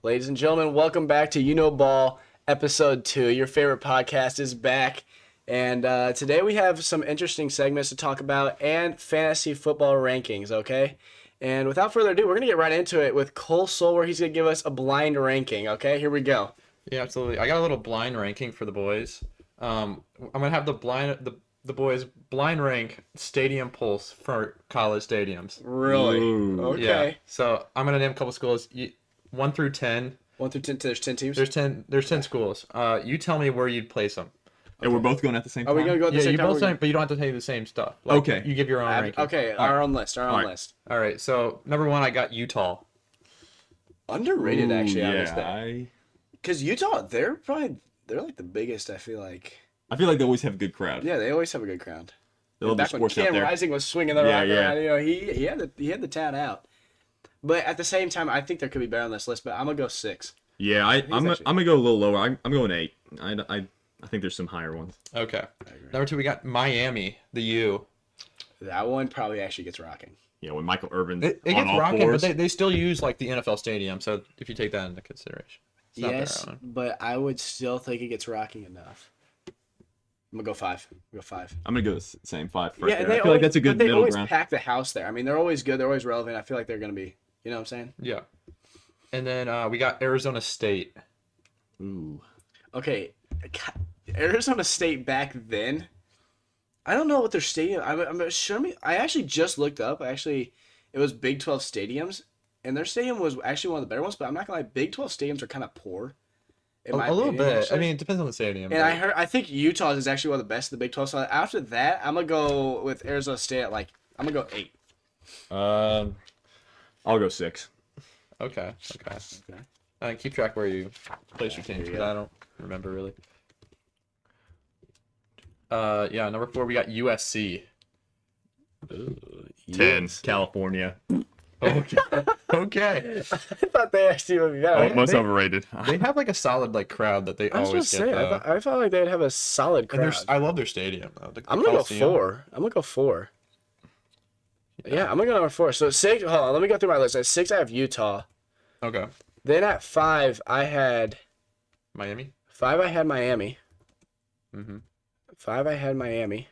Ladies and gentlemen, welcome back to You Know Ball, episode 2. Your favorite podcast is back. And today we have some interesting segments to talk about and fantasy football rankings, okay? And without further ado, we're going to get right into it with Cole Soul, where he's going to give us a blind ranking, okay? Here we go. Yeah, absolutely. I got a little blind ranking for the boys. I'm going to have the boys blind rank stadium pulse for college stadiums. Really? Ooh. Okay. Yeah. So I'm going to name a couple schools. 1 through 10. 1 through 10, there's 10 teams? There's 10 schools. You tell me where you'd place them. And we're both going at the same time? Are we going to go at the Yeah, same you time? both say, but you don't have to say the same stuff. Like, Okay. You give your own ranking. Okay, our own list. All right. All right. So number 1, I got Utah. Underrated, actually, I would say. I Because Utah, they're like the biggest, I feel like. feel like they always have a good crowd. Yeah, they always have a good crowd. They love the Back when sports out Cam there. Rising was swinging the Yeah, rock yeah. around, you know, he had the town out. But at the same time, I think there could be better on this list. But I'm gonna go 6. Yeah, I'm gonna go a little lower. I'm going 8. I think there's some higher ones. Okay. Number 2, we got Miami, the U. That one probably actually gets rocking. Yeah, when Michael Irvin's It on gets all rocking, fours. but they still use like the NFL stadium. So if you take that into consideration, it's not Yes, their own. but I would still think it gets rocking enough. I'm gonna go 5. I'm gonna go the same 5 right Yeah, and there. they I feel like that's a good but they middle always ground. pack the house there. I mean, they're always good. They're always relevant. I feel like they're gonna be. You know what I'm saying? Yeah. And then we got Arizona State. Ooh. Okay, Arizona State back then. I don't know what their stadium. I actually just looked up. It was Big 12 stadiums, and their stadium was actually one of the better ones. But I'm not gonna lie, Big 12 stadiums are kind of poor. in my A little opinion, bit. actually. I mean, it depends on the stadium. And but- I think Utah's is actually one of the best in the Big 12. So after that, I'm gonna go with Arizona State at I'm gonna go 8. I'll go 6. Okay. Okay. Keep track where you place your teams here you because go. I don't remember really. Yeah. Number 4, we got USC. 10. California. Okay. Okay. I thought they actually would be better. Most they- overrated. They have like a solid crowd that they I was always gonna get. say, I felt like they'd have a solid and crowd. I love their stadium though. I'm gonna go Coliseum. 4. I'm gonna go 4. Yeah, I'm gonna go number 4. So 6. Hold on, let me go through my list. At 6, I have Utah. Okay. Then at 5, I had Miami. Miami. Mm-hmm. 5, I had Miami.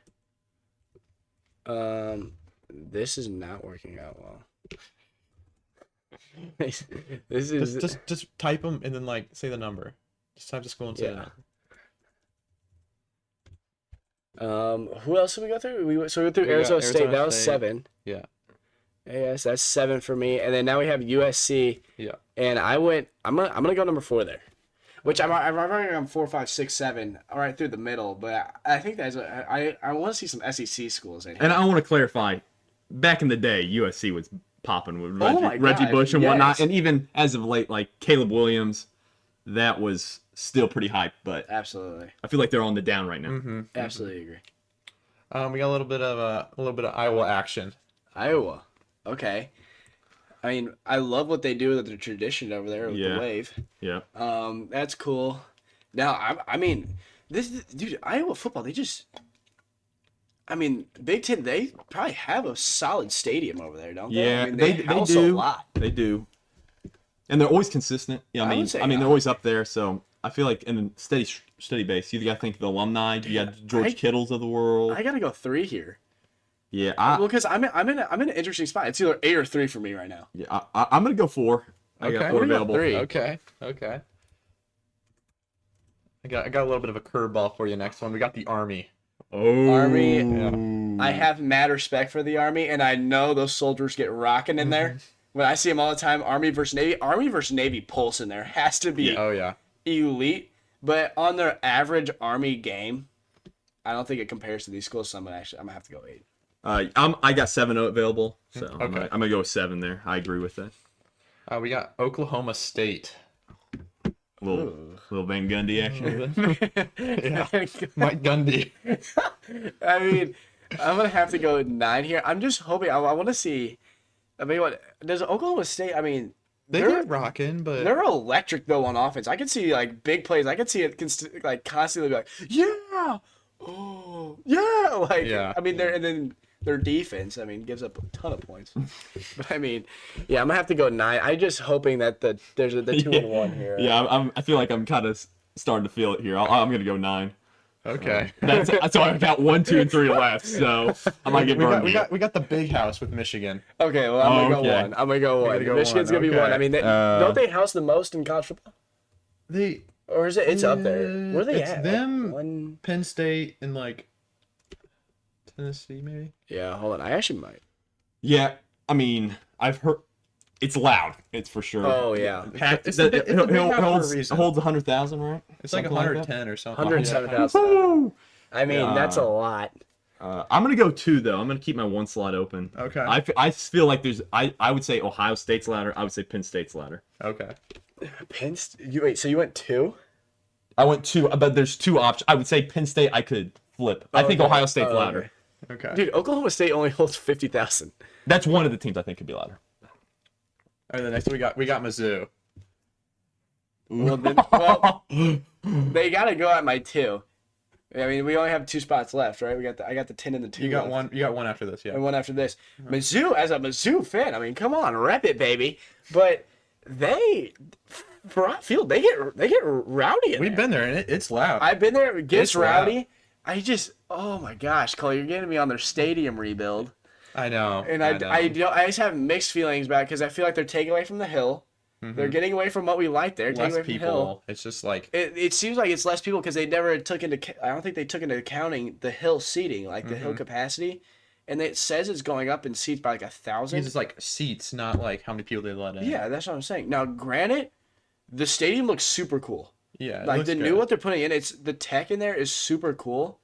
This is not working out well. This is Just type them and then say the number. Just type the school and say the yeah. number. Who else did we go through? We went through We got Arizona State. Arizona That was State. 7. Yeah. Yes, that's 7 for me. And then now we have USC. Yeah. And I'm gonna go number 4 there, which I'm running on 4, 5, 6, 7, all right through the middle. But I think I want to see some SEC schools in here. And I want to clarify, back in the day, USC was popping with Oh my Reggie God, Bush and whatnot, yes. and even as of late, like Caleb Williams, that was still pretty hype. But Absolutely, I feel like they're on the down right now. Mm-hmm. absolutely agree. We got a little bit of Iowa action. Iowa, okay. I mean, I love what they do with the tradition over there with Yeah. the wave. Yeah. That's cool. Now, I mean, dude, Iowa football, Big Ten, they probably have a solid stadium over there, don't they? Yeah, I mean, they house do. a lot. They do. And they're always consistent. Yeah, I would say, they're always up there. So I feel like in a steady base, you got to think of the alumni. You got George Kittles of the world. I gotta go 3 here. Yeah, Well, because I'm in an interesting spot. It's either 8 or 3 for me right now. I'm gonna go 4. I got Okay. 4 What do you got, available. 3? Okay. I got a little bit of a curveball for you next one. We got the Army. Oh, Army, I have mad respect for the Army, and I know those soldiers get rocking in there. When I see them all the time, Army versus Navy pulse in there has to be Oh yeah. elite. But on their average Army game, I don't think it compares to these schools. So I'm gonna have to go 8. I got 7 available, so Okay. I'm gonna go with 7 there. I agree with that. We got Oklahoma State. Little Van Gundy action. Yeah. Mike Gundy. I mean, I'm gonna have to go 9 here. I'm just hoping. I want to see. I mean, what does Oklahoma State? I mean, They they're get rocking, but they're electric though on offense. I can see big plays. I can see it constantly be like, yeah, oh yeah, Yeah. I mean, and then their defense, I mean, gives up a ton of points. But I mean, yeah, I'm gonna have to go 9. I'm just hoping that there's the 2-1 here. Yeah, I feel like I'm kind of starting to feel it here. I'm gonna go 9. Okay. That's all I've got 1, 2, and 3 left. So I might get burned. We got the big house with Michigan. Okay, well, I'm gonna Okay. go 1. I'm gonna go 1. gonna go Michigan's 1, gonna be okay. 1. I mean, don't they house the most in college football? Or is it? It's up there. Where are they it's at? them, One. Penn State, and like Tennessee, maybe. Yeah, hold on. I actually might. Yeah, I mean, I've heard it's loud. It's for sure. Oh yeah, Packed. It's a big house for a holds reason. 100,000, right? It's like Something 110 or something. 107,000. Woo! I mean, that's a lot. I'm gonna go 2 though. I'm gonna keep my 1 slot open. Okay. I feel like there's. I would say Ohio State's louder. I would say Penn State's louder. Okay. So you went 2? I went 2, but there's 2 options. I would say Penn State. I could flip. I think okay. Ohio State's Oh, louder. Okay. Dude, Oklahoma State only holds 50,000. That's one of the teams I think could be louder. All right, the next we got Mizzou. Well, they gotta go at my 2. I mean, we only have 2 spots left, right? I got the 10 and the 2. You got one. You got one after this, yeah. And one after this. Mizzou, as a Mizzou fan, I mean, come on, rep it, baby. But for outfield, they get rowdy. We've been there, and it's loud. I've been there. It gets It's loud. rowdy. Oh my gosh, Cole, you're getting me on their stadium rebuild. I know. And I just have mixed feelings about it because I feel like they're taking away from the hill. They're getting away from what we like there. Taking less away from the hill. people. It's just like It seems like it's less people because they never took into. I don't think they took into accounting the hill seating, like the hill capacity, and it says it's going up in seats by like 1,000. it's like seats, not like how many people they let in. Yeah, that's what I'm saying. Now, granted, the stadium looks super cool. Yeah. It Like looks the good. new what they're putting in, it's the tech in there is super cool.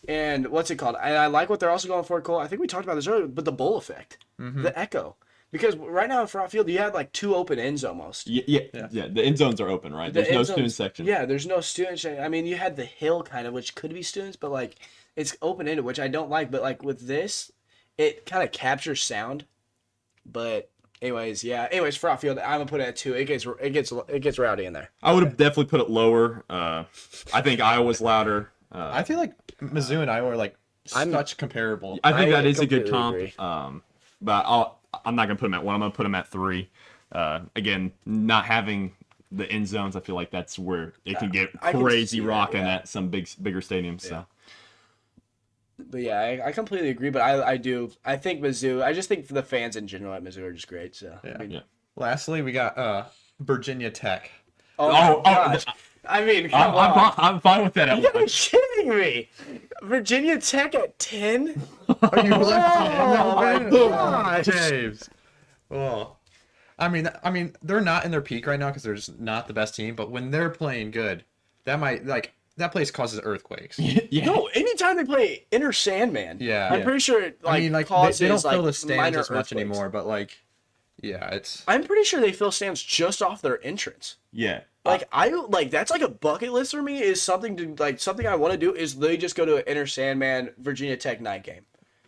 And what's it called? And I like what they're also going for, Cole. I think we talked about this earlier, but the bowl effect, the echo. Because right now in front field, you have like 2 open ends almost. Yeah. The end zones are open, right? There's no student section. Yeah, there's no student section. I mean, you had the hill kind of, which could be students, but like it's open ended, which I don't like. But like with this, it kind of captures sound. But anyways, yeah. Anyways, for outfield, I'm gonna put it at 2. It gets rowdy in there. I would have definitely put it lower. I think Iowa's louder. I feel like Mizzou and Iowa are like such comparable. I think I that is a good completely comp. agree. But I'm not gonna put them at 1. I'm gonna put them at 3. Again, not having the end zones, I feel like that's where it can get I can crazy see that, rocking yeah. at some bigger stadiums. So But yeah, I completely agree. But I think Mizzou. I just think the fans in general at Mizzou are just great. So Yeah. I mean, yeah. Lastly, we got Virginia Tech. oh Oh, gosh. I mean, come on. I'm fine with that. You're kidding me. Virginia Tech at 10? Are you Oh my gosh. James. Well, I mean, they're not in their peak right now because they're just not the best team. But when they're playing good, that place causes earthquakes. Yeah. No, anytime they play Inner Sandman, Yeah. I'm pretty sure it I mean, like causes they don't fill like, the stands minor as much earthquakes. anymore. But like, yeah, it's I'm pretty sure they fill stands just off their entrance. Yeah. Like that's like a bucket list for me is something I want to do is literally just go to an Inner Sandman Virginia Tech night game.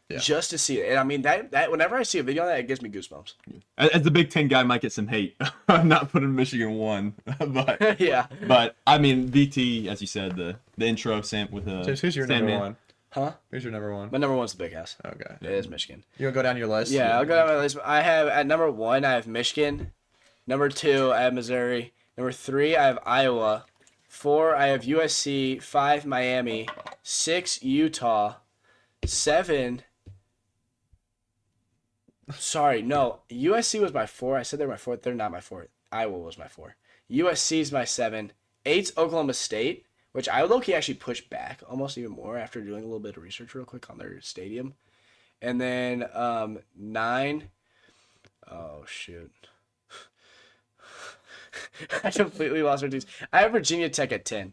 Yeah. Just to see it. And I mean that whenever I see a video on that, it gives me goosebumps. As the Big Ten guy, might get some hate. I'm not putting Michigan 1, but Yeah. but I mean VT, as you said, the intro with James, who's your Sandman. number 1? Huh? Who's your number 1? My number 1's the Big House. Okay. It is Michigan. You want to go down your list? Yeah, I'll go down my list. I have at number 1, I have Michigan. Number 2, I have Missouri. Number 3, I have Iowa. 4, I have USC. 5, Miami. 6, Utah. 7. Sorry, no. USC was my 4. I said they're my 4. They're not my 4. Iowa was my 4. USC is my 7. 8's Oklahoma State, which I would low-key actually push back almost even more after doing a little bit of research real quick on their stadium. And then 9. Oh, shoot. I completely lost my teams. I have Virginia Tech at 10.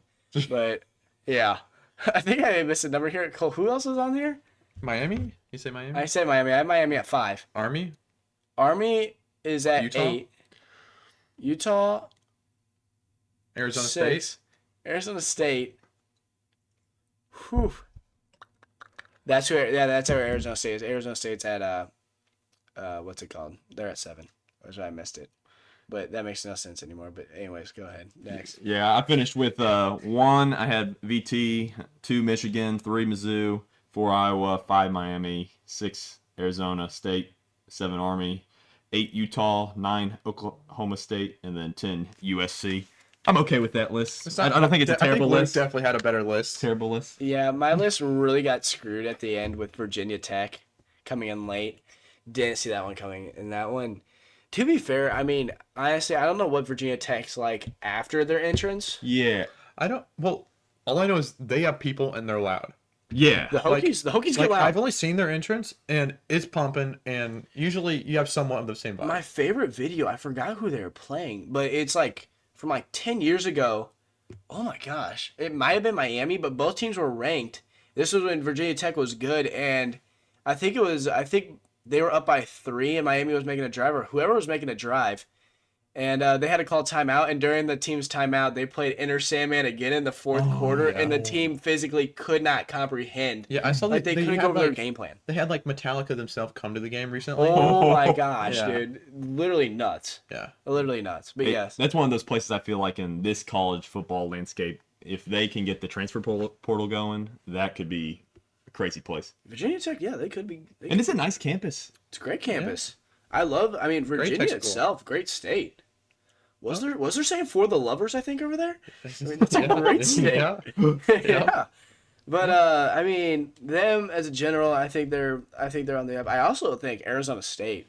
But, yeah. I think I missed a number here. Cole, who else is on here? Miami? You say Miami? I say Miami. I have Miami at 5. Army? Army is at Utah? 8. Utah, Arizona 6. State? Arizona State. Whew. That's where Arizona State is. Arizona State's at what's it called? They're at 7. That's why I missed it. But that makes no sense anymore. But anyways, go ahead. Next. Yeah, I finished with 1. I had VT, 2 Michigan, 3 Mizzou, 4 Iowa, 5 Miami, 6 Arizona State, 7 Army, 8 Utah, 9 Oklahoma State, and then 10 USC. I'm okay with that list. I don't think it's a terrible Luke list. definitely had a better list. Terrible list. Yeah, my list really got screwed at the end with Virginia Tech coming in late. Didn't see that one coming. And that one, to be fair, I mean, honestly, I don't know what Virginia Tech's like after their entrance. Yeah. Well, all I know is they have people and they're loud. Yeah. The Hokies get loud. I've only seen their entrance and it's pumping, and usually you have somewhat of the same vibe. My favorite video, I forgot who they were playing, but it's like from like 10 years ago. Oh my gosh. It might have been Miami, but both teams were ranked. This was when Virginia Tech was good, and I think they were up by 3 and Miami was making a drive, or whoever was making a drive. And they had to call timeout, and during the team's timeout, they played Enter Sandman again in the fourth quarter, and the team physically could not comprehend. Yeah, I saw they couldn't go over their game plan. They had like Metallica themselves come to the game recently. Oh my gosh, Yeah. dude. Literally nuts. Yeah. Literally nuts. But yes. That's one of those places I feel like in this college football landscape, if they can get the transfer portal going, that could be a crazy place. Virginia Tech, yeah, they could be. And it's a nice campus. It's a great campus. Virginia tech school. itself, great state. Was there saying for the lovers, I think, over there? I mean, that's a great state. Yeah. Yeah. But I mean, them as a general, I think they're on the up. I also think Arizona State.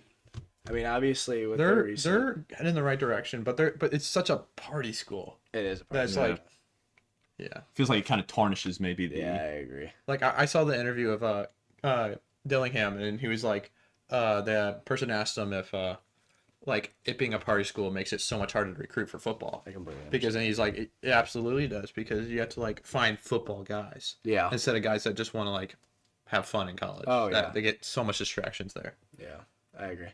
I mean, obviously with their recent, They're heading in the right direction, but it's such a party school. it is. That's Yeah. like, yeah. Feels like it kind of tarnishes maybe the. Yeah, I agree. Like I saw the interview of Dillingham, and he was like, the person asked him if like it being a party school makes it so much harder to recruit for football. I completely understand. Because then he's like, it absolutely does, because you have to like find football guys Yeah. instead of guys that just want to like have fun in college. Oh, yeah. They get so much distractions there. Yeah, I agree.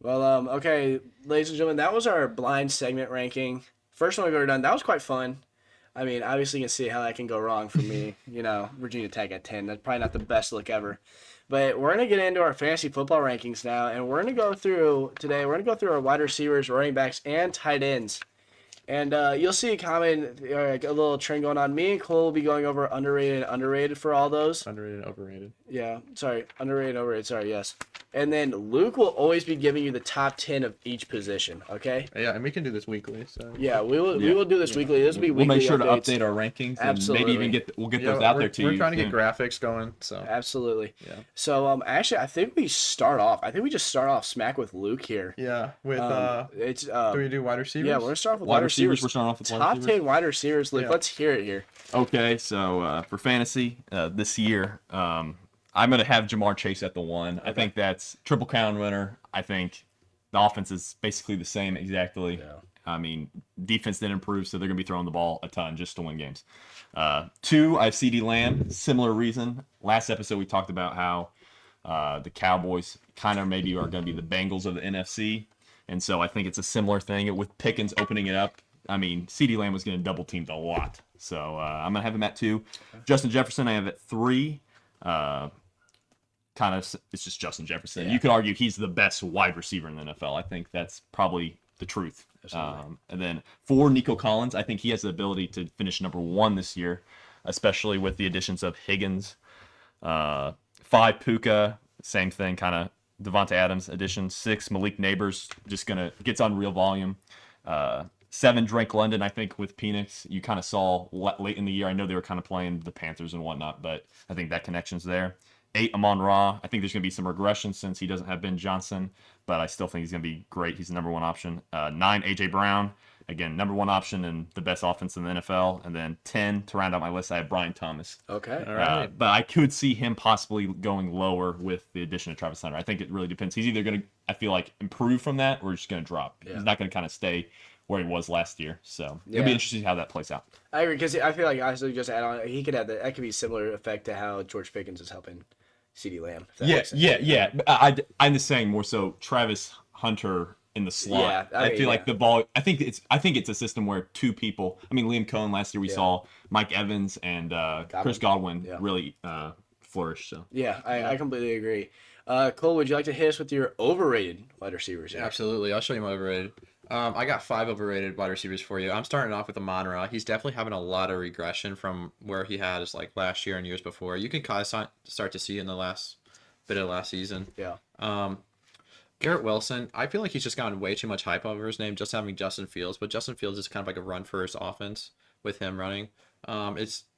Well, okay, ladies and gentlemen, that was our blind segment ranking. First one we've ever done. That was quite fun. I mean, obviously you can see how that can go wrong for me. Virginia Tech at 10. That's probably not the best look ever. But we're going to get into our fantasy football rankings now, and we're going to go through our wide receivers, running backs, and tight ends. And you'll see a little trend going on. Me and Cole will be going over underrated and underrated for all those. Underrated, overrated. Yeah, sorry, underrated, overrated, sorry, yes. And then Luke will always be giving you the top 10 of each position, okay? Yeah, and we can do this weekly. So Yeah, we will do this weekly. This will be We'll weekly make sure updates. to update our rankings and Absolutely. maybe even we'll get Yeah, those out there to you. We're trying to get soon. graphics going. So Absolutely. Yeah. So actually, I think we just start off smack with Luke here. yeah, with It's do we do wide receivers? yeah, we're gonna start off with Wide receivers. We're starting off with wide Top receivers. 10 wide receivers, Luke. Yeah. Let's hear it here. Okay, so for fantasy this year, I'm going to have Jamar Chase at the 1. I think that's Triple Crown winner. I think the offense is basically the same exactly. Yeah. I mean, defense didn't improve, so they're going to be throwing the ball a ton just to win games. 2, I have CD Lamb. Similar reason. Last episode, we talked about how the Cowboys kind of maybe are going to be the Bengals of the NFC. And so I think it's a similar thing with Pickens opening it up. I mean, CD Lamb was going to double teamed a lot. So I'm going to have him at 2. Justin Jefferson, I have at 3. It's just Justin Jefferson. Yeah. You could argue he's the best wide receiver in the NFL. I think that's probably the truth. And then 4, Nico Collins. I think he has the ability to finish number 1 this year, especially with the additions of Higgins. 5, Puka. Same thing, kind of Devonta Adams addition. 6, Malik Neighbors. Just gets on real volume. 7, Drake London. I think with Penix, you kind of saw late in the year. I know they were kind of playing the Panthers and whatnot, but I think that connection's there. 8, Amon-Ra. I think there's going to be some regression since he doesn't have Ben Johnson, but I still think he's going to be great. He's the number 1 option. 9, A.J. Brown. Again, number 1 option and the best offense in the NFL. And then 10, to round out my list, I have Brian Thomas. Okay. All right. But I could see him possibly going lower with the addition of Travis Hunter. I think it really depends. He's either going to, I feel like, improve from that or just going to drop. Yeah. He's not going to kind of stay where he was last year. So Yeah. it'll be interesting to see how that plays out. I agree, because I feel like, honestly, just add on, he could have that could be a similar effect to how George Pickens is helping CD Lamb. if that makes sense. Yeah. I'm just saying more so Travis Hunter in the slot. Yeah, I mean, feel like the ball. I think it's a system where 2 people. I mean, Liam Cohen last year we saw Mike Evans and Chris Godwin really flourish. So Yeah, I completely agree. Cole, would you like to hit us with your overrated wide receivers? Absolutely. I'll show you my overrated. I got 5 overrated wide receivers for you. I'm starting off with Amon-Ra. He's definitely having a lot of regression from where he had his like last year and years before. You can kind of start to see in the last bit of last season. Yeah. Garrett Wilson, I feel like he's just gotten way too much hype over his name, just having Justin Fields. But Justin Fields is kind of like a run first offense with him running.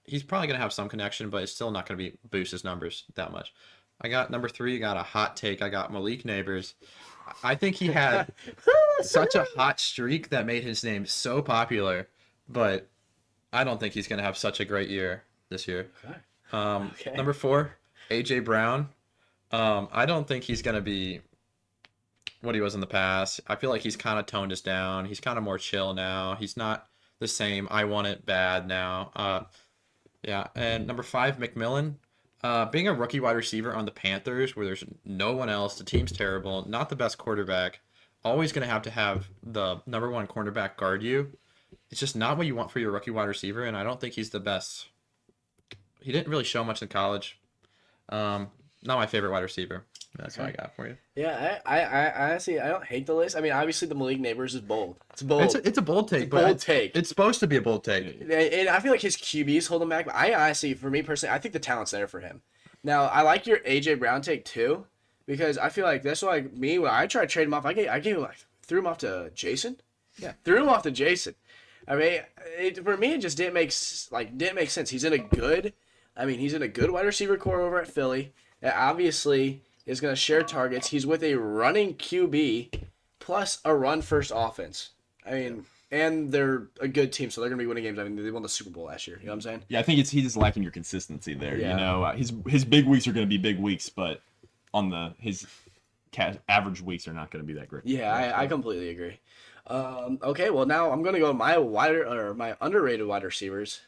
He's probably gonna have some connection, but it's still not gonna be boost his numbers that much. I got number 3. I got a hot take. I got Malik Neighbors. I think he had such a hot streak that made his name so popular, but I don't think he's gonna have such a great year this year. Okay. Number 4, AJ Brown. I don't think he's gonna be what he was in the past. I feel like he's kind of toned us down. He's kind of more chill now. He's not the same I want it bad now. Yeah. And number 5, McMillan. Being a rookie wide receiver on the Panthers where there's no one else, the team's terrible, not the best quarterback, always going to have the number 1 cornerback guard you. It's just not what you want for your rookie wide receiver, and I don't think he's the best. He didn't really show much in college. Not my favorite wide receiver. That's what I got for you. Yeah, I honestly, I don't hate the list. I mean, obviously the Malik Neighbors is bold. It's bold. It's a bold take. It's a bold take. It's supposed to be a bold take. And I feel like his QBs hold him back. But I honestly, for me personally, I think the talent's there for him. Now, I like your AJ Brown take too, because I feel like that's why me when I tried to trade him off, I gave him threw him off to Jason. Yeah, threw him off to Jason. I mean, for me, it just didn't make sense. He's in a good wide receiver core over at Philly. That obviously is going to share targets. He's with a running QB plus a run-first offense. I mean, and they're a good team, so they're going to be winning games. I mean, they won the Super Bowl last year. You know what I'm saying? Yeah, I think he's just lacking your consistency there. Yeah. You know, his big weeks are going to be big weeks, but on his average weeks are not going to be that great. Yeah, I completely agree. Okay, well now I'm going to go my underrated wide receivers,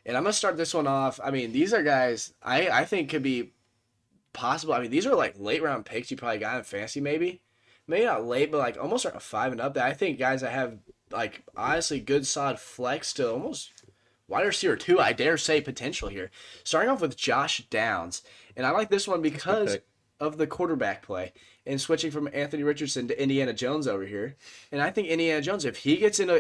and I'm going to start this one off. I mean, these are guys I think could be possible. I mean, these are like late round picks you probably got in fantasy, maybe not late, but like almost around 5 and up. That I think guys that have like honestly good solid flex to almost wide receiver 2, I dare say potential here. Starting off with Josh Downs, and I like this one because of the quarterback play and switching from Anthony Richardson to Indiana Jones over here. And I think Indiana Jones, if he gets in a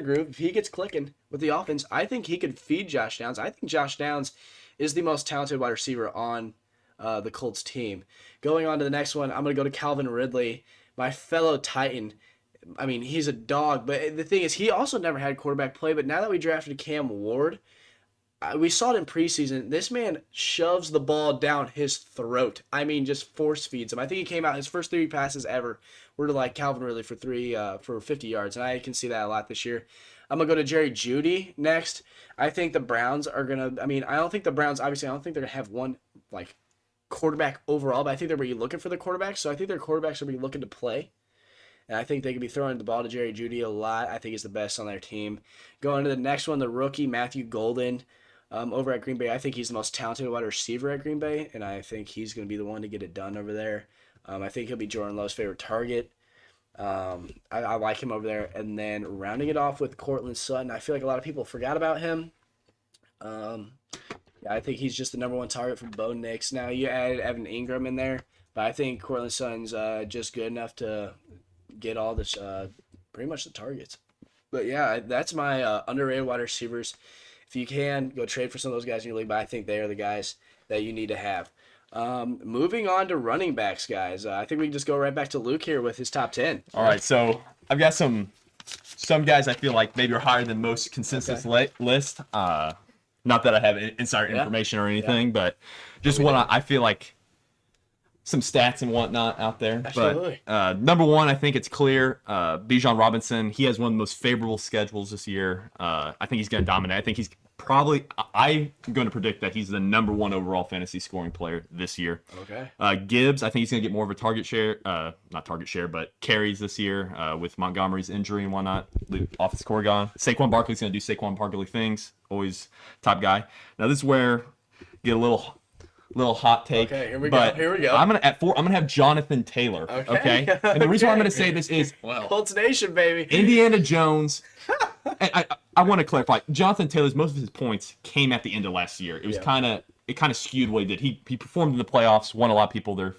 groove, if he gets clicking with the offense, I think he could feed Josh Downs. I think Josh Downs is the most talented wide receiver on the Colts team. Going on to the next one, I'm going to go to Calvin Ridley, my fellow Titan. I mean, he's a dog, but the thing is, he also never had quarterback play, but now that we drafted Cam Ward, we saw it in preseason. This man shoves the ball down his throat. I mean, just force feeds him. I think he came out, his first 3 passes ever were to like Calvin Ridley for 50 yards, and I can see that a lot this year. I'm going to go to Jerry Jeudy next. I think the Browns are going to, I mean, I don't think they're going to have one, like, quarterback overall, but I think they're going to be looking for the quarterback, so I think their quarterbacks are going to be looking to play. And I think they could be throwing the ball to Jerry Jeudy a lot. I think he's the best on their team. Going to the next one, the rookie, Matthew Golden, over at Green Bay. I think he's the most talented wide receiver at Green Bay, and I think he's going to be the one to get it done over there. I think he'll be Jordan Love's favorite target. I like him over there. And then rounding it off with Cortland Sutton, I feel like a lot of people forgot about him. I think he's just the number 1 target for Bo Nix. Now, you added Evan Ingram in there, but I think Cortland Sutton's just good enough to get all this, pretty much the targets. But yeah, that's my underrated wide receivers. If you can, go trade for some of those guys in your league, but I think they are the guys that you need to have. Moving on to running backs, guys. I think we can just go right back to Luke here with his top 10. All right, so I've got some guys I feel like maybe are higher than most consensus list. Not that I have insider information or anything, but just I feel like some stats and whatnot out there. Absolutely. But number 1, I think it's clear. Bijan Robinson, he has one of the most favorable schedules this year. I think he's going to dominate. I think he's I'm going to predict that he's the number 1 overall fantasy scoring player this year. Okay. Gibbs, I think he's going to get more of a target share, not target share, but carries this year with Montgomery's injury and whatnot. Offensive core gone. Saquon Barkley's going to do Saquon Barkley things. Always top guy. Now this is where get a little hot take. Okay, here we go. I'm gonna have Jonathan Taylor. Okay. And the reason why I'm gonna say this is Colts Nation, baby. Indiana Jones. And I want to clarify. Jonathan Taylor's most of his points came at the end of last year. It was kind of skewed what he did. He performed in the playoffs, won a lot of people their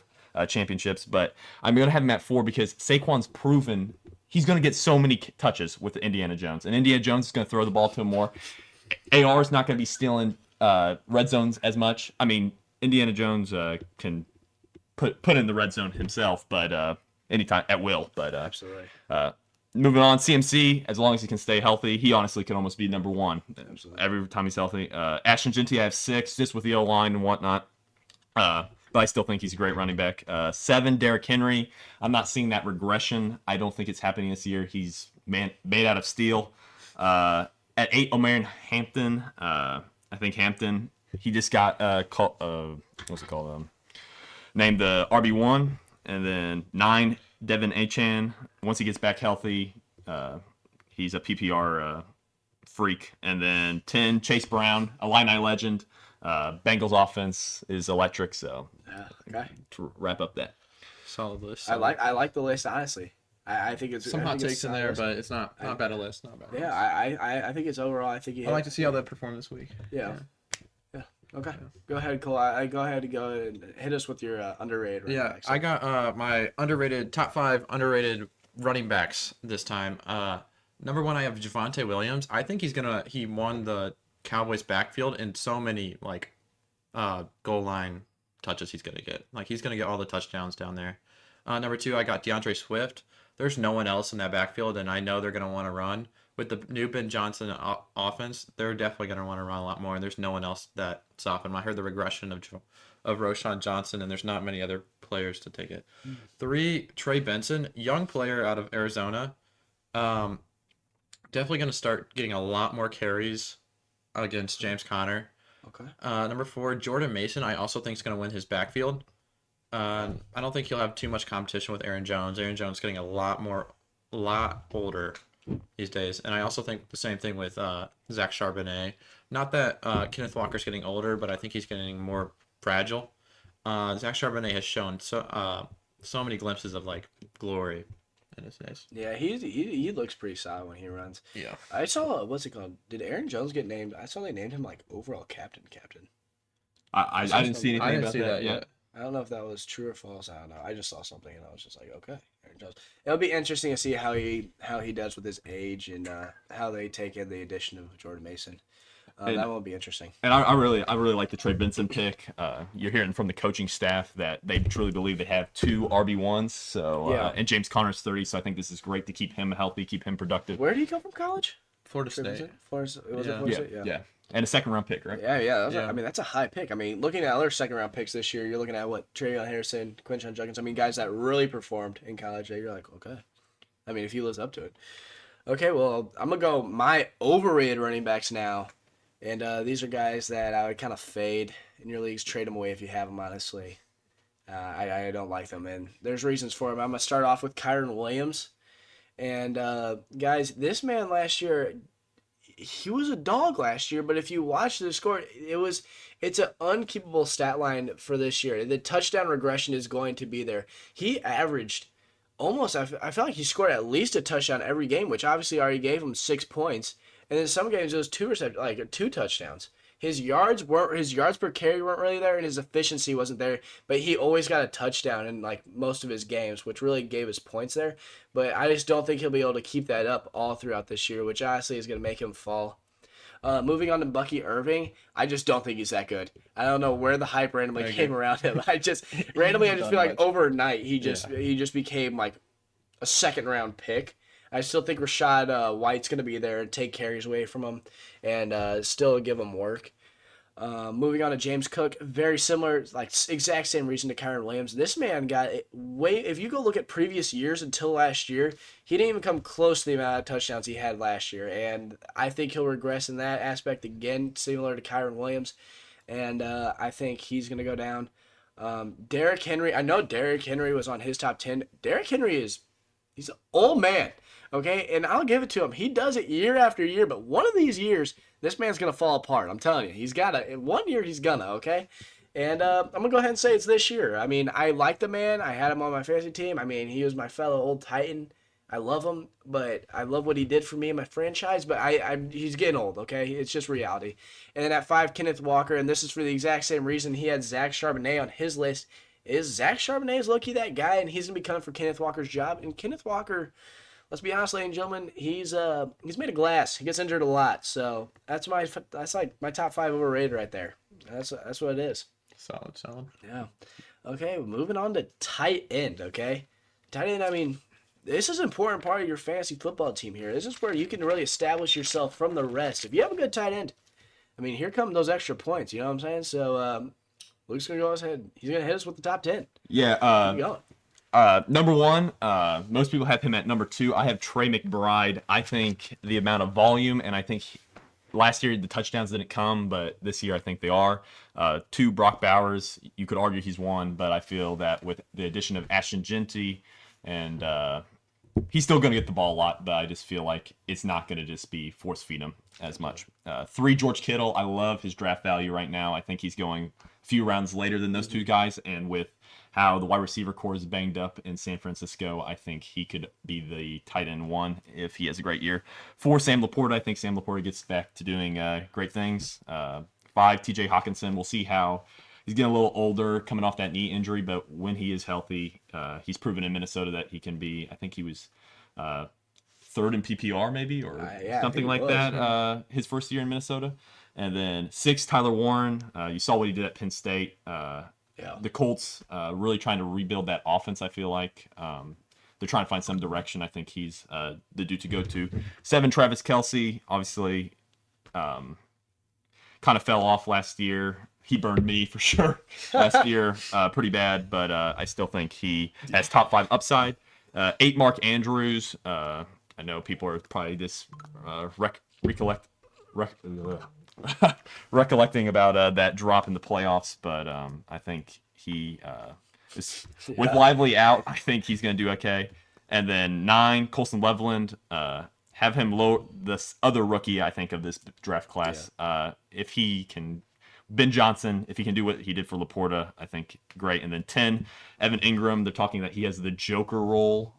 championships, but I'm gonna have him at 4 because Saquon's proven he's going to get so many touches with Indiana Jones, and Indiana Jones is going to throw the ball to him more. AR is not going to be stealing red zones as much. I mean, Indiana Jones can put in the red zone himself, but anytime at will. But Absolutely. Moving on, CMC, as long as he can stay healthy, he honestly can almost be number one. Absolutely. Every time he's healthy. Ashton Genty, I have 6, just with the O-line and whatnot. But I still think he's a great running back. 7, Derrick Henry. I'm not seeing that regression. I don't think it's happening this year. He's made out of steel. At 8, O'Marion Hampton. I think Hampton, he just got named the RB1. And then 9, Devin Achane. Once he gets back healthy, he's a PPR freak. And then 10, Chase Brown, a Illini legend. Bengals offense is electric. So Okay. to wrap up that. Solid list. I like the list, honestly. I think it's some I hot think it's takes in solid there, list. but it's not bad a list. Not bad. A Yeah, list. I think it's overall. I think I'd like to see how they perform this week. Yeah. Okay. Go ahead, Cole. Go ahead and hit us with your underrated. running Yeah, backs. I got my top 5 underrated running backs this time. Number 1, I have Javonte Williams. I think he won the Cowboys backfield in so many goal line touches he's gonna get. Like he's gonna get all the touchdowns down there. Number 2, I got DeAndre Swift. There's no one else in that backfield, and I know they're gonna want to run. With the new Ben Johnson offense, they're definitely going to want to run a lot more, and there's no one else that's off him. I heard the regression of Roshan Johnson, and there's not many other players to take it. 3, Trey Benson, young player out of Arizona. Definitely going to start getting a lot more carries against James Conner. Okay. Number 4, Jordan Mason, I also think is going to win his backfield. I don't think he'll have too much competition with Aaron Jones. Aaron Jones is getting a lot older these days, and I also think the same thing with Zach Charbonnet. Not that Kenneth Walker's getting older, but I think he's getting more fragile. Zach Charbonnet has shown so many glimpses of glory in his days. Yeah, he looks pretty solid when he runs. Yeah, I saw what's it called? Did Aaron Jones get named? I saw they named him overall captain. I didn't see anything I didn't about see that yet. yet. I don't know if that was true or false. I don't know. I just saw something and I was just like, okay, Aaron Jones. It'll be interesting to see how he does with his age and how they take in the addition of Jordan Mason. That will be interesting. And I really like the Trey Benson pick. You're hearing from the coaching staff that they truly believe they have 2 RB1s. So Yeah. and James Conner's 30, so I think this is great to keep him healthy, keep him productive. Where did he come from college? Florida State. Florida. Was it Yeah. Florida State? Yeah. And a 2nd-round pick, right? Yeah. Yeah. I mean, that's a high pick. I mean, looking at other second-round picks this year, you're looking at Travion Harrison, Quinshon Judkins. I mean, guys that really performed in college. You're like, okay. I mean, if he lives up to it. Okay, well, I'm going to go my overrated running backs now. And these are guys that I would kind of fade in your leagues. Trade them away if you have them, honestly. I don't like them, and there's reasons for them. I'm going to start off with Kyron Williams. And, guys, this man last year, he was a dog last year, but if you watch the score, it's an unkeepable stat line for this year. The touchdown regression is going to be there. He averaged almost, I felt like he scored at least a touchdown every game, which obviously already gave him 6 points. And then some games it was 2 touchdowns. His yards per carry weren't really there, and his efficiency wasn't there. But he always got a touchdown in most of his games, which really gave us points there. But I just don't think he'll be able to keep that up all throughout this year, which honestly is going to make him fall. Moving on to Bucky Irving, I just don't think he's that good. I don't know where the hype randomly came around him. I just feel like overnight he just became a 2nd-round pick. I still think Rashad White's going to be there and take carries away from him and still give him work. Moving on to James Cook, very similar, exact same reason to Kyron Williams. This man got if you go look at previous years until last year, he didn't even come close to the amount of touchdowns he had last year. And I think he'll regress in that aspect again, similar to Kyron Williams. And I think he's going to go down. Derrick Henry, I know Derrick Henry was on his top 10. Derrick Henry he's an old man. Okay, and I'll give it to him. He does it year after year, but one of these years, this man's going to fall apart. I'm telling you. In 1 year, he's going to, okay? And I'm going to go ahead and say it's this year. I mean, I like the man. I had him on my fantasy team. I mean, he was my fellow old Titan. I love him, but I love what he did for me in my franchise, but he's getting old, okay? It's just reality. And then at 5, Kenneth Walker, and this is for the exact same reason he had Zach Charbonnet on his list. Is Zach Charbonnet low-key that guy, and he's going to be coming for Kenneth Walker's job? And Kenneth Walker let's be honest, ladies and gentlemen, he's made of glass. He gets injured a lot, so that's like my top 5 overrated right there. That's what it is. Solid. Yeah. Okay, moving on to tight end. Okay, tight end. I mean, this is an important part of your fantasy football team here. This is where you can really establish yourself from the rest. If you have a good tight end, I mean, here come those extra points. You know what I'm saying? So Luke's gonna go ahead. He's gonna hit us with the top 10. Yeah. Keep going. Number 1, most people have him at number 2. I have Trey McBride. I think the amount of volume, and I think last year the touchdowns didn't come, but this year I think they are. 2, Brock Bowers. You could argue he's 1, but I feel that with the addition of Ashton Genty, and he's still going to get the ball a lot, but I just feel like it's not going to just be force feed him as much. 3, George Kittle. I love his draft value right now. I think he's going a few rounds later than those 2 guys, and with how the wide receiver core is banged up in San Francisco, I think he could be the tight end 1 if he has a great year. 4, Sam Laporta. I think Sam Laporta gets back to doing great things. 5, TJ Hawkinson. We'll see how he's getting a little older, coming off that knee injury, but when he is healthy, he's proven in Minnesota that he can be. I think he was 3rd in PPR maybe, or something like that. His first year in Minnesota. And then 6, Tyler Warren. You saw what he did at Penn State. The Colts really trying to rebuild that offense, I feel like. They're trying to find some direction. I think he's the dude to go to. 7, Travis Kelce. Obviously, kind of fell off last year. He burned me for sure last year pretty bad, but I still think he has top 5 upside. 8, Mark Andrews. I know people are probably just recollecting about that drop in the playoffs, but I think he is with Lively out. I think he's going to do okay. And then 9, Colson Loveland. Have him low. This other rookie, I think, of this draft class. If he can, Ben Johnson, if he can do what he did for Laporta, I think great. And then 10, Evan Ingram. They're talking that he has the Joker role.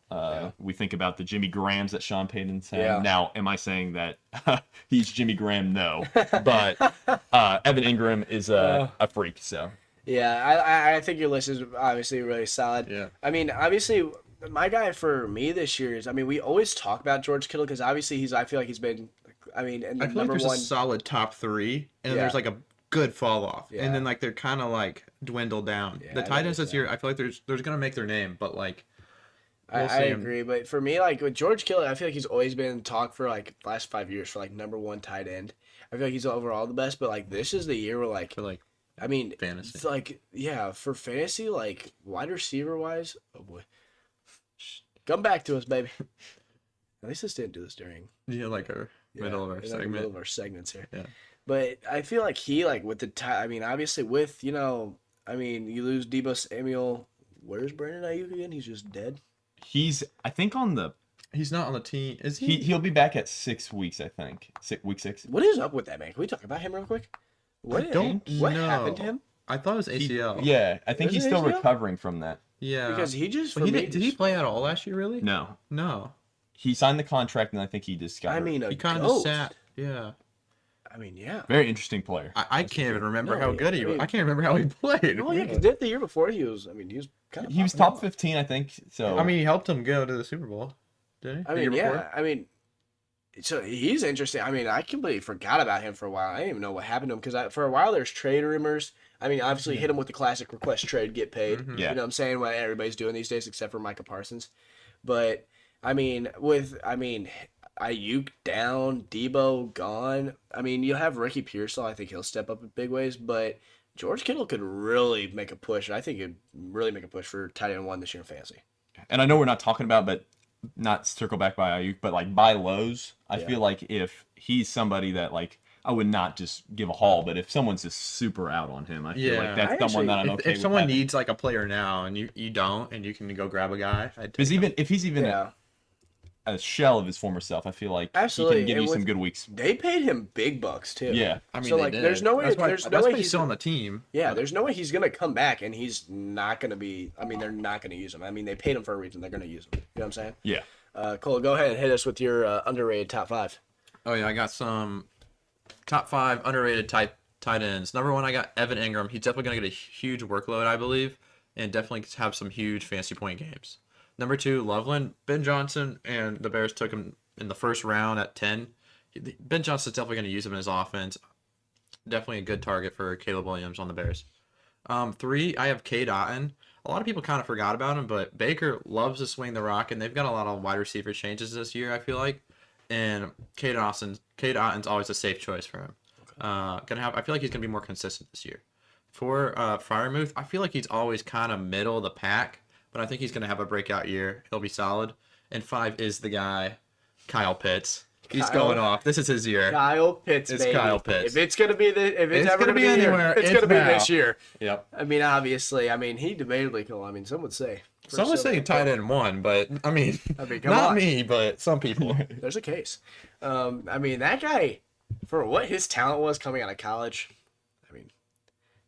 We think about the Jimmy Grahams that Sean Payton's had. Yeah. Now, am I saying that he's Jimmy Graham? No, but Evan Ingram is a freak. So Yeah, I think your list is obviously really solid. Yeah. I mean, obviously, my guy for me this year is, I mean, we always talk about George Kittle because obviously I feel like he's been, I mean, and I feel like number there's one. a solid top 3, and Yeah. there's like a good fall off, Yeah. and then like they're kind of like dwindle down. Yeah, The I tight ends noticed this year, I feel like there's gonna make their name, but like we'll I see 'em. agree, but for me, like with George Kittle, I feel like he's always been in talk for like the last 5 years for like number 1 tight end. I feel like he's overall the best, but like this is the year where like, for like I mean, fantasy. it's like, yeah, for fantasy, like wide receiver wise, oh boy, come back to us, baby. At least this didn't do this during like our middle of our in the segment. middle of our segments here. Yeah. But I feel like he like with the I mean, obviously with I mean, you lose Debo Samuel. Where's Brandon Ayuk again? He's just dead. he's, I think, on the He's not on the team, is he? he'll be back at 6 weeks. I think week 6. What is up with that man? Can we talk about him real quick? What know. happened to him? I thought it was ACL. Yeah, I think Is he's it still ACL? recovering from that. Yeah. Because he just for But me, did he play at all last year? Really? No, No. he signed the contract, and I think he just got. I hurt. mean, He kind of ghost. sat. Yeah. I mean, yeah. Very interesting player. I can't even remember No, how good he I was. mean- I can't remember how he played. Well, yeah, because the year before he was. I mean, he was kind of. He was top 15, I think. So I mean, he helped him go to the Super Bowl, didn't he? I The mean, year yeah. before? I mean, so he's interesting. I mean, I completely forgot about him for a while. I didn't even know what happened to him because for a while there's trade rumors. I mean, obviously hit him with the classic request trade, get paid. Mhm. Yeah. You know what I'm saying? What everybody's doing these days except for Micah Parsons. But I mean, Ayuk down, Debo gone. I mean, you'll have Ricky Pearsall. I think he'll step up in big ways. But George Kittle could really make a push. I think it'd really make a push for tight end 1 this year in fantasy. and I know we're not talking about, but not circle back by Ayuk, but like buy lows. I Yeah. feel like if he's somebody that like I would not just give a haul, but if someone's just super out on him, I feel Yeah. like that's I someone that I'm If, okay if with someone having. needs like a player now and you don't and you can go grab a guy, I'd take Because even if he's even Yeah. a shell of his former self, I feel like Absolutely, he can give and you some with- good weeks. They paid him big bucks too. Yeah. I mean, So, they like, did. there's no way- That's why, there's no that's way why he's he's still on gonna- the team. Yeah, there's no way he's gonna come back and he's not gonna be. I mean, they're not gonna use him. I mean, they paid him for a reason. They're gonna use him. You know what I'm saying? Yeah. Cole, go ahead and hit us with your underrated top 5. Oh yeah, I got some top 5 underrated tight ends. Number 1, I got Evan Ingram. He's definitely gonna get a huge workload, I believe, and definitely have some huge fantasy point games. Number 2, Loveland. Ben Johnson, and the Bears took him in the first round at 10. Ben Johnson's definitely going to use him in his offense. Definitely a good target for Caleb Williams on the Bears. 3, I have Cade Otton. A lot of people kind of forgot about him, but Baker loves to swing the rock, and they've got a lot of wide receiver changes this year, I feel like. And Cade Otton's always a safe choice for him. I feel like he's gonna be more consistent this year. 4, Freiermuth, I feel like he's always kind of middle of the pack, but I think he's gonna have a breakout year. He'll be solid. And 5 is the guy, Kyle Pitts. He's going off. This is his year. Kyle Pitts, It's baby. Kyle Pitts. If it's ever gonna be anywhere, it's gonna be this year. Yep. I mean, obviously, he debatably could. I mean, some would say. Someone's saying tight end 1, but I mean come not on. me, but some people. There's a case. That guy, for what his talent was coming out of college,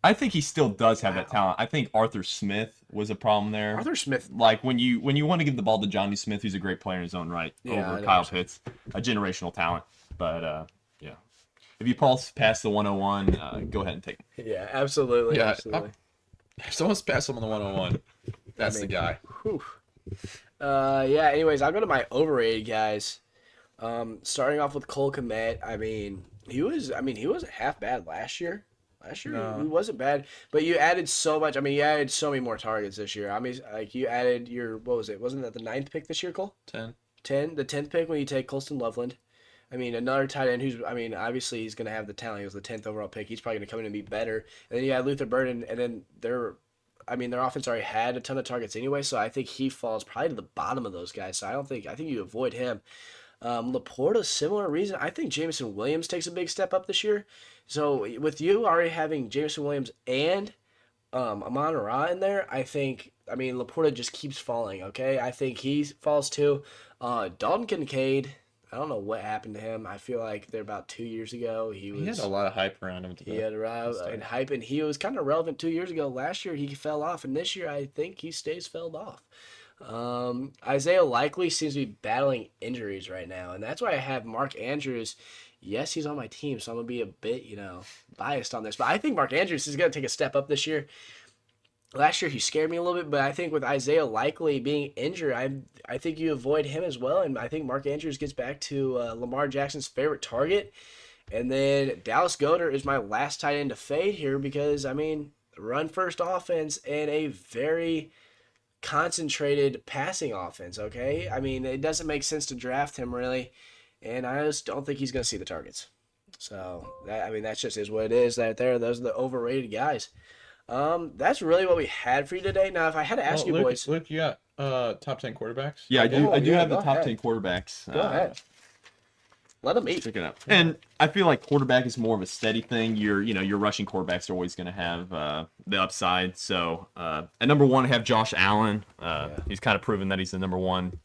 I think he still does have that talent. I think Arthur Smith was a problem there. Arthur Smith. Like when you want to give the ball to Johnny Smith, who's a great player in his own right, Yeah, over Kyle Pitts, a generational talent. But yeah, if you past the 101, go ahead and take him. Yeah, absolutely. Yeah, absolutely. If someone's passed him on the 101, that's the guy. Whew. Anyways, I'll go to my overrated guys. Starting off with Cole Kmet. He wasn't half bad last year. No. He wasn't bad, but you added so much. You added so many more targets this year. You added what was it? Wasn't that the 9th pick this year, Cole? 10. The 10th pick when you take Colston Loveland. Another tight end who's, obviously he's going to have the talent. He was the 10th overall pick. He's probably going to come in and be better. And then you had Luther Burden, and then their offense already had a ton of targets anyway, so I think he falls probably to the bottom of those guys. So I think you avoid him. Laporta, similar reason. I think Jameson Williams takes a big step up this year. So with you already having Jameson Williams and Amon-Ra in there, I think, Laporta just keeps falling, okay? I think he falls too. Dalton Kincaid, I don't know what happened to him. I feel like about 2 years ago, he had a lot of hype around him. He had and hype, and he was kind of relevant 2 years ago. Last year, he fell off, and this year, I think he fell off. Isaiah Likely seems to be battling injuries right now, and that's why I have Mark Andrews. Yes, he's on my team, so I'm gonna be a bit, biased on this, but I think Mark Andrews is gonna take a step up this year. Last year he scared me a little bit, but I think with Isaiah Likely being injured, I think you avoid him as well, and I think Mark Andrews gets back to Lamar Jackson's favorite target, and then Dallas Goedert is my last tight end to fade here because run first offense and a very concentrated passing offense, okay? It doesn't make sense to draft him really, and I just don't think he's going to see the targets. So, that just is what it is right there. Those are the overrated guys. That's really what we had for you today. Now, if I had to ask you Luke, boys... Luke, you got top 10 quarterbacks? Yeah, I do. I do have the top ahead. 10 quarterbacks. Go ahead. Let them eat. Check it out. And I feel like quarterback is more of a steady thing. Your rushing quarterbacks are always going to have the upside. So at number 1, I have Josh Allen. He's kind of proven that he's the number 1.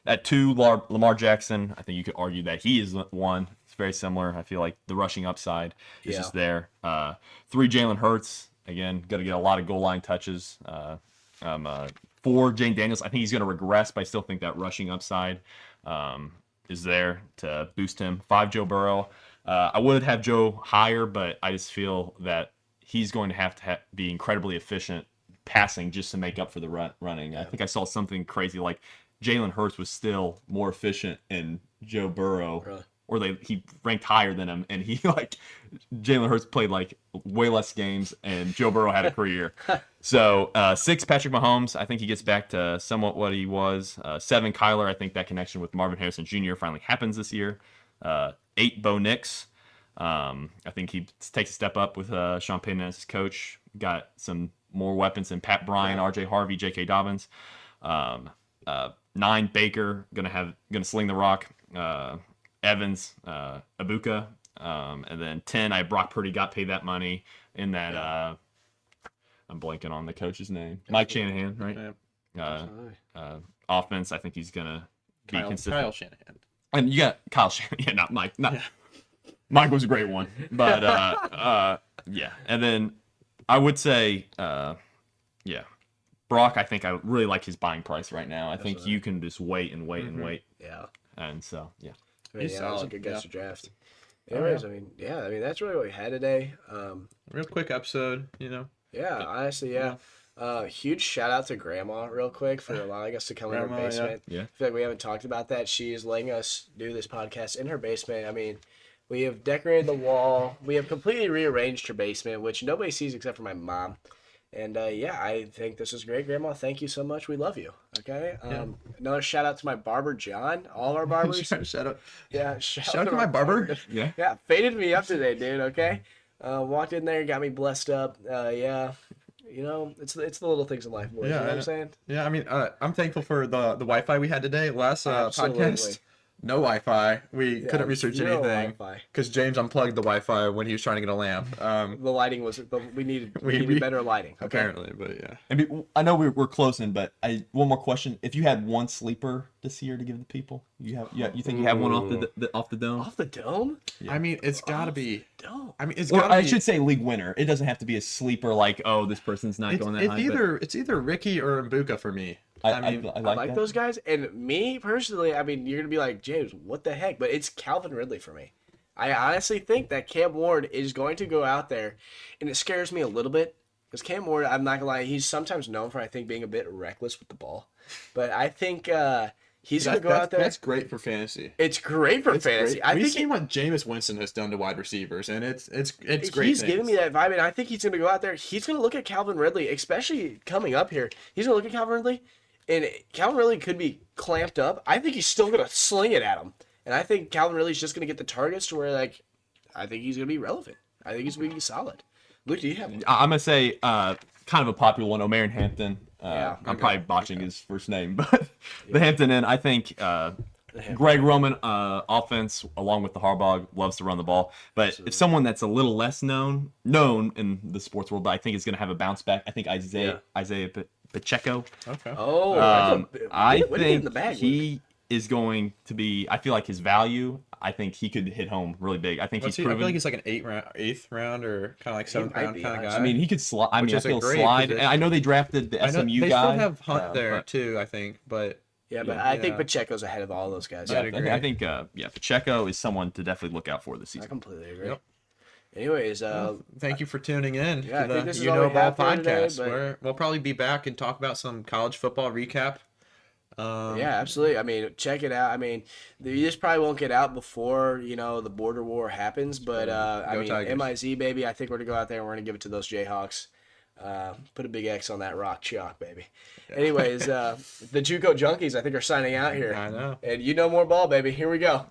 At 2, Lamar Jackson. I think you could argue that he is 1. It's very similar. I feel like the rushing upside is just there. 3, Jalen Hurts. Again, got to get a lot of goal line touches. 4, Jane Daniels. I think he's going to regress, but I still think that rushing upside is there to boost him. 5, Joe Burrow. I would have Joe higher, but I just feel that he's going to have to be incredibly efficient passing just to make up for the running. I think I saw something crazy like Jalen Hurts was still more efficient in Joe Burrow. Really? Or he ranked higher than him, and Jalen Hurts played way less games, and Joe Burrow had a career. So 6, Patrick Mahomes. I think he gets back to somewhat what he was. 7, Kyler. I think that connection with Marvin Harrison Jr. finally happens this year. 8, Bo Nix. I think he takes a step up with Sean Payton as his coach. Got some more weapons than Pat Bryant, R.J. Harvey, J.K. Dobbins. 9, Baker. Gonna sling the rock. Evans, Ibuka, and then 10, Brock Purdy got paid that money in that. I'm blanking on the coach's name. Mike Shanahan, right? Offense, I think he's gonna be consistent. Kyle Shanahan. And you got Kyle Shanahan, yeah, not Mike. Mike was a great one, but yeah. And then I would say, Brock. I think I really like his buying price right now. I think you can just wait and wait and wait. Yeah. And so That's a good guess to draft. Anyways, that's really what we had today. Real quick episode, Yeah, honestly, yeah. Huge shout out to Grandma, real quick, for allowing us to come in her Grandma, yeah. basement. Yeah. I feel like we haven't talked about that. She is letting us do this podcast in her basement. I mean, we have decorated the wall. We have completely rearranged her basement, which nobody sees except for my mom. And yeah, I think this is great, Grandma. Thank you so much. We love you. Okay. Another shout out to my barber, John. All our barbers. Shout out. Yeah. Shout out to my barber. Yeah. Yeah. Faded me up today, dude. Okay. Walked in there, got me blessed up. Yeah. You know, it's the little things in life, boys. Yeah, You know what I'm saying? Yeah, I mean, I'm thankful for the Wi-Fi we had today. Last Absolutely. podcast, no Wi-Fi. We couldn't research zero anything Wi-Fi. because James unplugged the Wi-Fi when he was trying to get a lamp. The lighting was, we needed we- better lighting. Okay. Apparently, but yeah. I know we're closing, but one more question. If you had one sleeper this year to give the people, you think you have one off the dome? Off the dome? I mean, it's got to be. Dome. I mean, it's Or got to I be. should say league winner. It doesn't have to be a sleeper like, oh, this person's not going that high. It's either Ricky or Mbuka for me. But I mean, I I like that. those guys. And me, personally, I mean, you're going to be like, James, what the heck? But it's Calvin Ridley for me. I honestly think that Cam Ward is going to go out there, and it scares me a little bit. Because Cam Ward, I'm not going to lie, he's sometimes known for, I think, being a bit reckless with the ball. But I think he's going to go out there. That's great for fantasy. It's great for It's fantasy. great. I We've think seen what Jameis Winston has done to wide receivers, and it's great. he's things. giving me that vibe, and I think he's going to go out there. He's going to look at Calvin Ridley, especially coming up here. He's going to look at Calvin Ridley, and Calvin Ridley could be clamped up. I think he's still going to sling it at him. And I think Calvin Ridley's just going to get the targets to where, like, I think he's going to be relevant. I think he's going to be solid. Luke, do you have one? I'm gonna say kind of a popular one, Omer Hampton. Yeah, I'm probably botching his first name, but the Hampton Inn. I think Greg Roman offense, along with the Harbaugh, loves to run the ball. But if someone that's a little less known in the sports world, but I think is going to have a bounce back. I think Isaiah Pacheco. Okay. Oh, I way to get in think the bag, he is going to be. I feel like his value. I think he could hit home really big. I think What's he's he? I proven. feel like he's like an eighth round or kind of like seventh might round be, kind of guy. honestly. I mean, he could slide. I mean, I is a feel great slide. position. And I know they drafted the I know SMU they guy. still have Hunt there but- too, I think, but Yeah, but Yeah. I think Pacheco's ahead of all those guys. I'd Yeah, agree. I think Pacheco is someone to definitely look out for this I season. completely agree. Yep. Anyways, thank you for tuning in yeah, I to think the this is You all Know we Ball have for today, podcast. but- We'll probably be back and talk about some college football recap. yeah, absolutely. I mean, check it out. I mean, this probably won't get out before, the border war happens, but I Go mean, Tigers. MIZ, baby, I think we're going to go out there and we're going to give it to those Jayhawks. Put a big X on that rock chalk, baby. Anyways, the JUCO Junkies, I think, are signing out here. I know. And you know more ball, baby. Here we go.